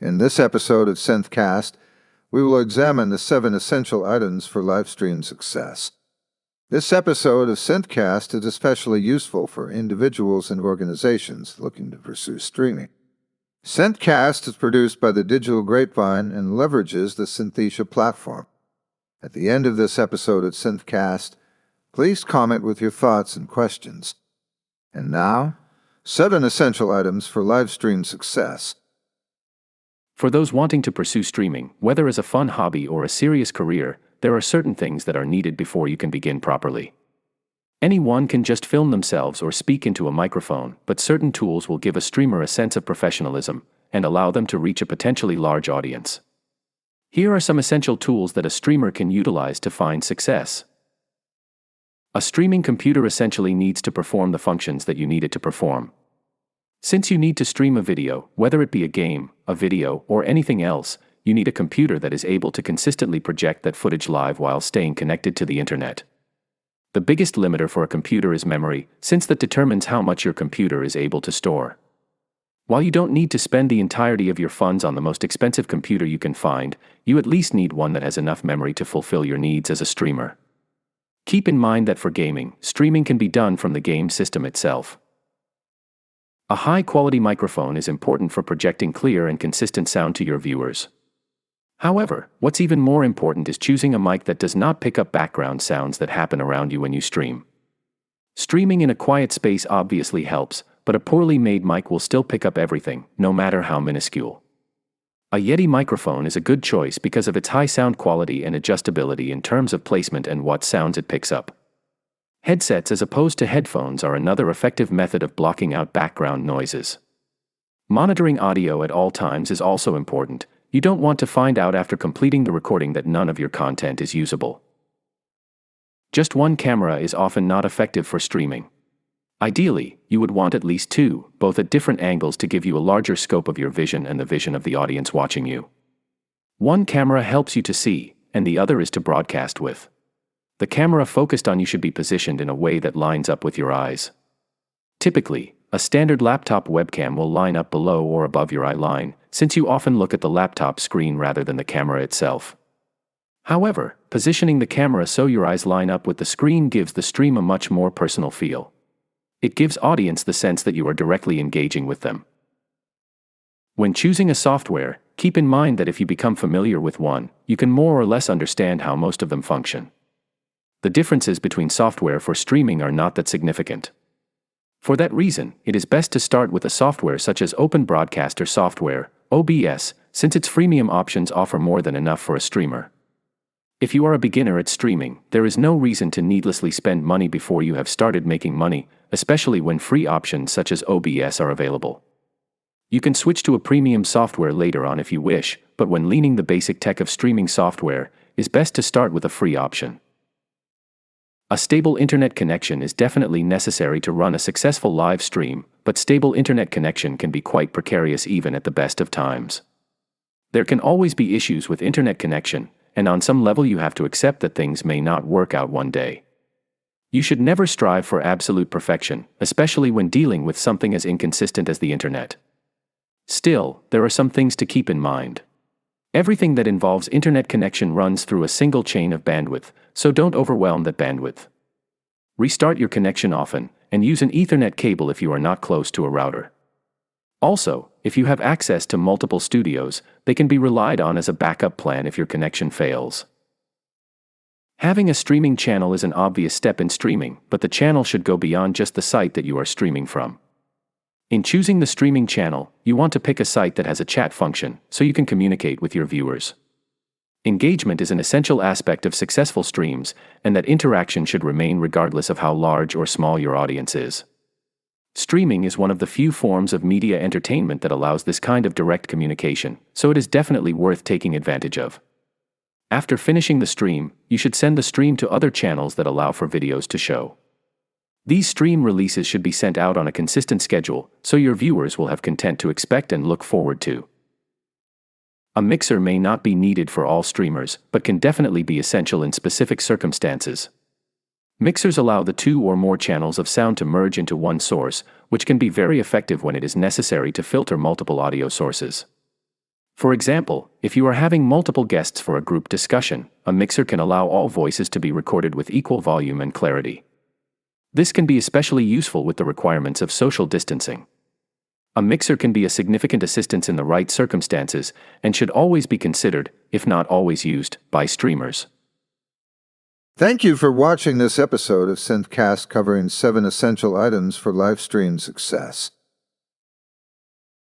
In this episode of SynthCast, we will examine the 7 essential items for live stream success. This episode of SynthCast is especially useful for individuals and organizations looking to pursue streaming. SynthCast is produced by the Digital Grapevine and leverages the Synthesia platform. At the end of this episode of SynthCast, please comment with your thoughts and questions. And now, 7 essential items for live stream success. For those wanting to pursue streaming, whether as a fun hobby or a serious career, there are certain things that are needed before you can begin properly. Anyone can just film themselves or speak into a microphone, but certain tools will give a streamer a sense of professionalism and allow them to reach a potentially large audience. Here are some essential tools that a streamer can utilize to find success. A streaming computer essentially needs to perform the functions that you need it to perform. Since you need to stream a video, whether it be a game, a video, or anything else, you need a computer that is able to consistently project that footage live while staying connected to the internet. The biggest limiter for a computer is memory, since that determines how much your computer is able to store. While you don't need to spend the entirety of your funds on the most expensive computer you can find, you at least need one that has enough memory to fulfill your needs as a streamer. Keep in mind that for gaming, streaming can be done from the game system itself. A high-quality microphone is important for projecting clear and consistent sound to your viewers. However, what's even more important is choosing a mic that does not pick up background sounds that happen around you when you stream. Streaming in a quiet space obviously helps, but a poorly made mic will still pick up everything, no matter how minuscule. A Yeti microphone is a good choice because of its high sound quality and adjustability in terms of placement and what sounds it picks up. Headsets as opposed to headphones are another effective method of blocking out background noises. Monitoring audio at all times is also important. You don't want to find out after completing the recording that none of your content is usable. Just one camera is often not effective for streaming. Ideally, you would want at least 2, both at different angles to give you a larger scope of your vision and the vision of the audience watching you. One camera helps you to see, and the other is to broadcast with. The camera focused on you should be positioned in a way that lines up with your eyes. Typically, a standard laptop webcam will line up below or above your eye line, since you often look at the laptop screen rather than the camera itself. However, positioning the camera so your eyes line up with the screen gives the stream a much more personal feel. It gives audience the sense that you are directly engaging with them. When choosing a software, keep in mind that if you become familiar with one, you can more or less understand how most of them function. The differences between software for streaming are not that significant. For that reason, it is best to start with a software such as Open Broadcaster Software, OBS, since its freemium options offer more than enough for a streamer. If you are a beginner at streaming, there is no reason to needlessly spend money before you have started making money, especially when free options such as OBS are available. You can switch to a premium software later on if you wish, but when learning the basic tech of streaming software, it is best to start with a free option. A stable internet connection is definitely necessary to run a successful live stream, but stable internet connection can be quite precarious even at the best of times. There can always be issues with internet connection, and on some level you have to accept that things may not work out one day. You should never strive for absolute perfection, especially when dealing with something as inconsistent as the internet. Still, there are some things to keep in mind. Everything that involves internet connection runs through a single chain of bandwidth, so don't overwhelm that bandwidth. Restart your connection often, and use an Ethernet cable if you are not close to a router. Also, if you have access to multiple studios, they can be relied on as a backup plan if your connection fails. Having a streaming channel is an obvious step in streaming, but the channel should go beyond just the site that you are streaming from. In choosing the streaming channel, you want to pick a site that has a chat function, so you can communicate with your viewers. Engagement is an essential aspect of successful streams, and that interaction should remain regardless of how large or small your audience is. Streaming is one of the few forms of media entertainment that allows this kind of direct communication, so it is definitely worth taking advantage of. After finishing the stream, you should send the stream to other channels that allow for videos to show. These stream releases should be sent out on a consistent schedule, so your viewers will have content to expect and look forward to. A mixer may not be needed for all streamers, but can definitely be essential in specific circumstances. Mixers allow the 2 or more channels of sound to merge into one source, which can be very effective when it is necessary to filter multiple audio sources. For example, if you are having multiple guests for a group discussion, a mixer can allow all voices to be recorded with equal volume and clarity. This can be especially useful with the requirements of social distancing. A mixer can be a significant assistance in the right circumstances and should always be considered, if not always used, by streamers. Thank you for watching this episode of SynthCast covering 7 essential items for live stream success.